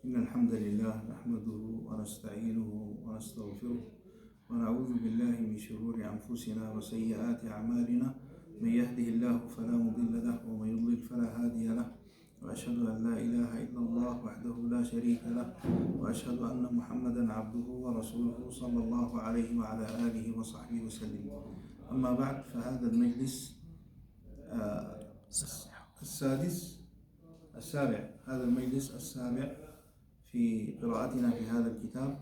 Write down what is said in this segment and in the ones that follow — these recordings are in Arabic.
إن الحمد لله نحمده ونستعينه ونستغفره ونعوذ بالله من شرور أنفسنا وسيئات أعمالنا. من يهده الله فلا مضل له ومن يضلل فلا هادي له، وأشهد أن لا إله إلا الله وحده لا شريك له، وأشهد أن محمدا عبده ورسوله صلى الله عليه وعلى آله وصحبه وسلم. أما بعد، فهذا المجلس هذا المجلس السابع في قراءتنا في هذا الكتاب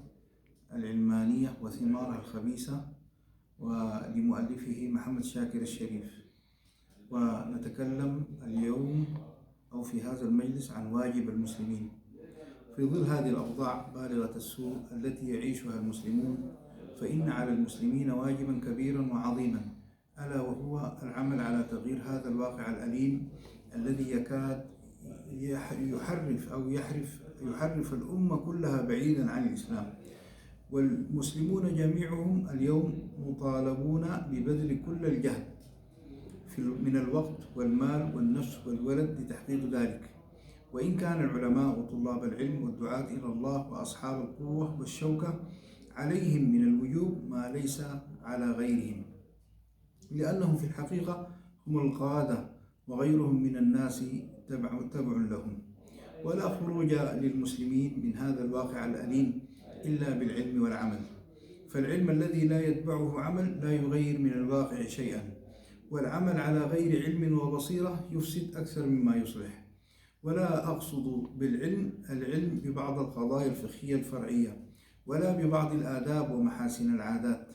العلمانية وثمارها الخبيثة، ولمؤلفه محمد شاكر الشريف. ونتكلم اليوم أو في هذا المجلس عن واجب المسلمين في ظل هذه الأوضاع بالغة السوء التي يعيشها المسلمون. فإن على المسلمين واجبا كبيرا وعظيما، ألا وهو العمل على تغيير هذا الواقع الأليم الذي يكاد يحرف الأمة كلها بعيدا عن الإسلام. والمسلمون جميعهم اليوم مطالبون ببذل كل الجهد من الوقت والمال والنفس والولد لتحقيق ذلك. وإن كان العلماء وطلاب العلم والدعاة إلى الله وأصحاب القوة والشوكة عليهم من الوجوب ما ليس على غيرهم، لأنهم في الحقيقة هم القادة وغيرهم من الناس تبع لهم. ولا خروج للمسلمين من هذا الواقع الأليم إلا بالعلم والعمل، فالعلم الذي لا يتبعه عمل لا يغير من الواقع شيئا، والعمل على غير علم وبصيرة يفسد أكثر مما يصلح. ولا أقصد العلم ببعض القضايا الفقهية الفرعية، ولا ببعض الآداب ومحاسن العادات،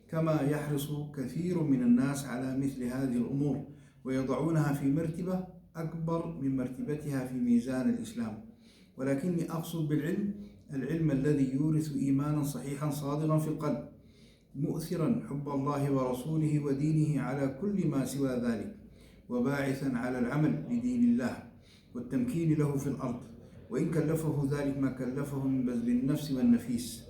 كما يحرص كثير من الناس على مثل هذه الأمور ويضعونها في مرتبة أكبر من مرتبتها في ميزان الإسلام. ولكني أقصد العلم الذي يورث إيمانا صحيحا صادقا في القلب، مؤثرا حب الله ورسوله ودينه على كل ما سوى ذلك، وباعثا على العمل لدين الله والتمكين له في الأرض، وإن كلفه ذلك ما كلفه من بذل النفس والنفيس.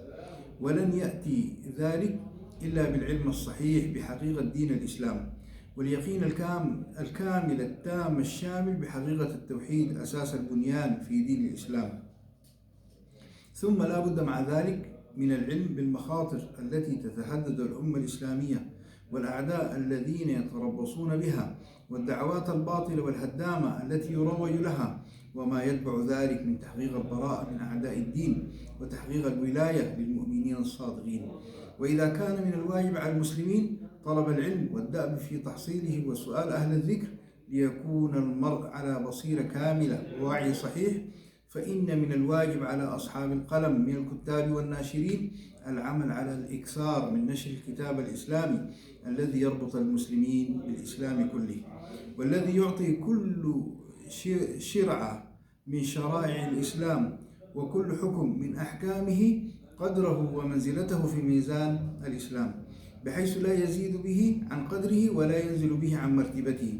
ولن يأتي ذلك إلا بالعلم الصحيح بحقيقة دين الإسلام، واليقين الكامل التام الشامل بحقيقة التوحيد أساس البنيان في دين الإسلام. ثم لا بد مع ذلك من العلم بالمخاطر التي تتهدد الأمة الإسلامية، والأعداء الذين يتربصون بها، والدعوات الباطلة والهدامة التي يروج لها، وما يتبع ذلك من تحقيق البراءة من أعداء الدين وتحقيق الولاية للمؤمنين الصادقين. وإذا كان من الواجب على المسلمين طلب العلم والدأب في تحصيله وسؤال أهل الذكر ليكون المرء على بصيرة كاملة ووعي صحيح، فإن من الواجب على أصحاب القلم من الكتاب والناشرين العمل على الإكثار من نشر الكتاب الإسلامي الذي يربط المسلمين بالإسلام كله، والذي يعطي كل شرعة من شرائع الإسلام وكل حكم من أحكامه قدره ومنزلته في ميزان الإسلام، بحيث لا يزيد به عن قدره ولا ينزل به عن مرتبته،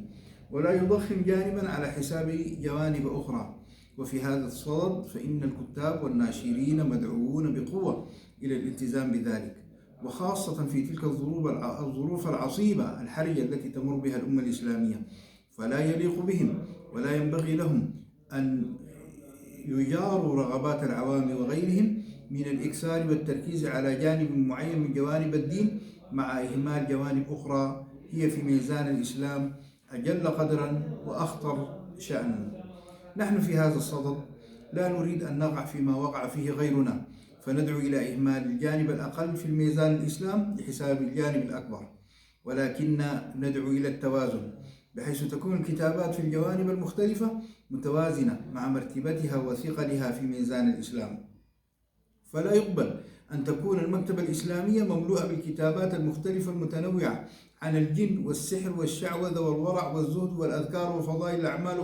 ولا يضخم جانبا على حساب جوانب أخرى. وفي هذا الصدد فإن الكتاب والناشرين مدعوون بقوة إلى الالتزام بذلك، وخاصة في تلك الظروف العصيبة الحرجة التي تمر بها الأمة الإسلامية. فلا يليق بهم ولا ينبغي لهم أن يجاروا رغبات العوام وغيرهم من الإكثار والتركيز على جانب معين من جوانب الدين مع إهمال جوانب أخرى هي في ميزان الإسلام أجل قدرا وأخطر شأنا. نحن في هذا الصدد لا نريد أن نقع فيما وقع فيه غيرنا، فندعو إلى إهمال الجانب الأقل في الميزان الإسلام لحساب الجانب الأكبر، ولكن ندعو إلى التوازن، بحيث تكون الكتابات في الجوانب المختلفة متوازنة مع مرتبتها وثقلها في ميزان الإسلام. فلا يقبل أن تكون المكتبة الإسلامية مملوءة بالكتابات المختلفة المتنوعة عن الجن والسحر والشعوذة والورع والزهد والأذكار وفضائل الأعمال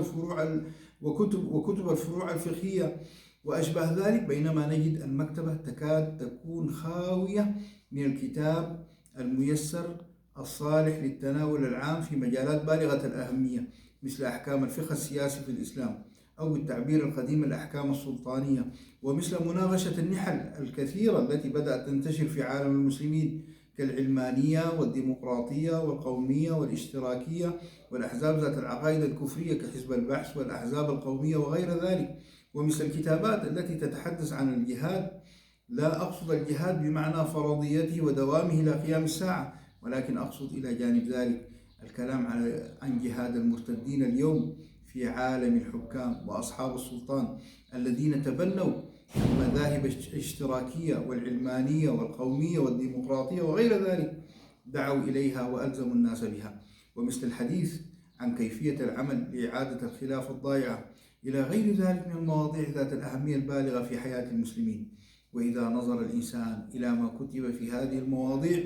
وكتب الفروع الفقهية وأشبه ذلك، بينما نجد المكتبة تكاد تكون خاوية من الكتاب الميسر الصالح للتناول العام في مجالات بالغة الأهمية، مثل أحكام الفقه السياسي في الإسلام، أو بالتعبير القديم الأحكام السلطانية، ومثل مناقشة النحل الكثيرة التي بدأت تنتشر في عالم المسلمين كالعلمانية والديمقراطية والقومية والاشتراكية والأحزاب ذات العقائد الكفرية كحزب البعث والأحزاب القومية وغير ذلك. ومثل الكتابات التي تتحدث عن الجهاد، لا أقصد الجهاد بمعنى فرضيته ودوامه إلى قيام الساعة، ولكن أقصد إلى جانب ذلك الكلام عن جهاد المرتدين اليوم في عالم الحكام وأصحاب السلطان الذين تبنوا المذاهب الاشتراكية والعلمانية والقومية والديمقراطية وغير ذلك، دعوا إليها وألزموا الناس بها. ومثل الحديث عن كيفية العمل لإعادة الخلافة الضائعة إلى غير ذلك من المواضيع ذات الأهمية البالغة في حياة المسلمين. وإذا نظر الإنسان إلى ما كتب في هذه المواضيع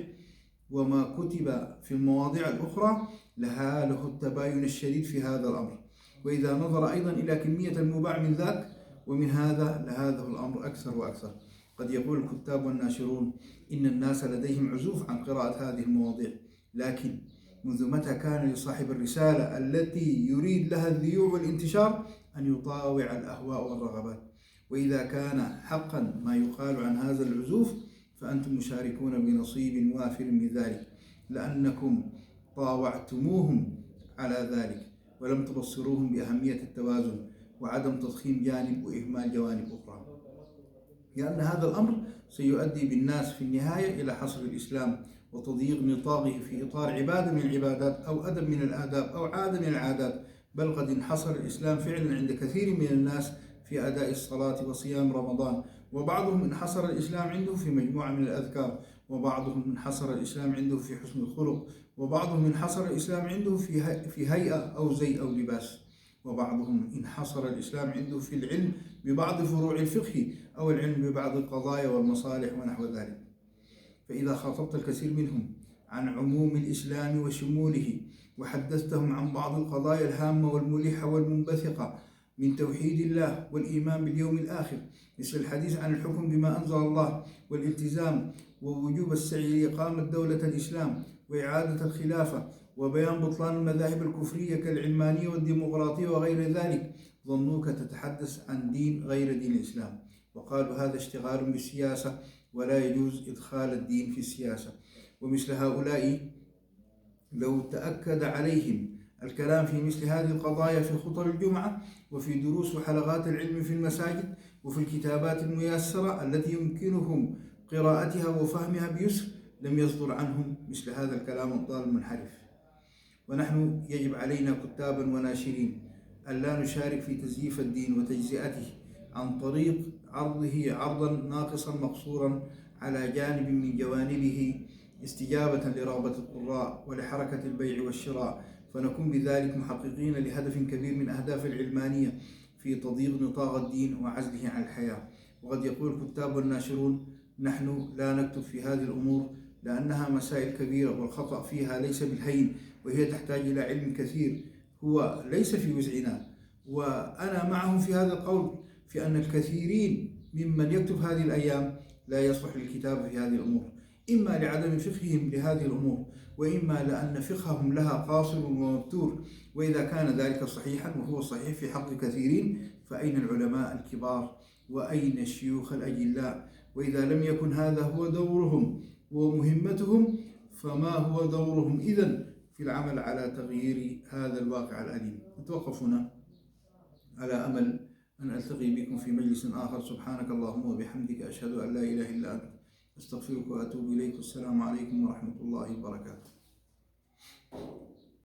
وما كتب في المواضيع الأخرى لهاله التباين الشديد في هذا الأمر. وإذا نظر أيضا إلى كمية المباع من ذاك ومن هذا لهذا الأمر أكثر وأكثر. قد يقول الكتاب والناشرون إن الناس لديهم عزوف عن قراءة هذه المواضيع، لكن منذ متى كان لصاحب الرسالة التي يريد لها الذيوع والانتشار أن يطاوع الأهواء والرغبات؟ وإذا كان حقا ما يقال عن هذا العزوف فأنتم مشاركون بنصيب وافر من ذلك، لأنكم طاوعتموهم على ذلك ولم تبصروهم بأهمية التوازن وعدم تضخيم جانب وإهمال جوانب أخرى، لأن هذا الأمر سيؤدي بالناس في النهاية إلى حصر الإسلام وتضييق نطاقه في إطار عبادة من العبادات أو أدب من الآداب أو عادة من العادات. بل قد انحصر الإسلام فعلا عند كثير من الناس في أداء الصلاة وصيام رمضان، وبعضهم انحصر الإسلام عنده في مجموعة من الأذكار، وبعضهم انحصر الإسلام عنده في حسن الخلق، وبعضهم انحصر الإسلام عنده في هيئة أو زي أو لباس، وبعضهم انحصر الإسلام عنده في العلم ببعض فروع الفقه أو العلم ببعض القضايا والمصالح ونحو ذلك. فإذا خاطبت الكثير منهم عن عموم الإسلام وشموله وحدثتهم عن بعض القضايا الهامة والملحة والمنبثقة من توحيد الله والإيمان باليوم الآخر، مثل الحديث عن الحكم بما أنزل الله والالتزام ووجوب السعي لإقامة دولة الإسلام وإعادة الخلافة وبيان بطلان المذاهب الكفرية كالعلمانية والديمقراطية وغير ذلك، ظنوك تتحدث عن دين غير دين الإسلام، وقالوا هذا اشتغال بالسياسة ولا يجوز إدخال الدين في السياسة. ومثل هؤلاء لو تأكد عليهم الكلام في مثل هذه القضايا في خطب الجمعة وفي دروس وحلقات العلم في المساجد وفي الكتابات الميسرة التي يمكنهم قراءتها وفهمها بيسر لم يصدر عنهم مثل هذا الكلام الضال المنحرف. ونحن يجب علينا كتابا وناشرين أن لا نشارك في تزييف الدين وتجزئته عن طريق عرضه عرضا ناقصا مقصورا على جانب من جوانبه استجابة لرغبة القراء ولحركة البيع والشراء، فنكون بذلك محققين لهدف كبير من أهداف العلمانية في تضييق نطاق الدين وعزله عن الحياة. وقد يقول الكتاب والناشرون نحن لا نكتب في هذه الأمور لأنها مسائل كبيرة والخطأ فيها ليس بالهين، وهي تحتاج إلى علم كثير هو ليس في وسعنا. وأنا معهم في هذا القول في أن الكثيرين ممن يكتب هذه الأيام لا يصلح للكتاب في هذه الأمور، إما لعدم فقههم لهذه الأمور، وإما لأن فقههم لها قاصر ومبتور. وإذا كان ذلك صحيحا وهو صحيح في حق كثيرين فأين العلماء الكبار وأين الشيوخ الأجلاء؟ وإذا لم يكن هذا هو دورهم ومهمتهم فما هو دورهم إذن في العمل على تغيير هذا الواقع الأليم؟ نتوقف هنا على أمل أن ألتقي بكم في مجلس آخر. سبحانك اللهم وبحمدك، أشهد أن لا إله إلا أنت، أستغفرك وأتوب إليك. السلام عليكم ورحمة الله وبركاته.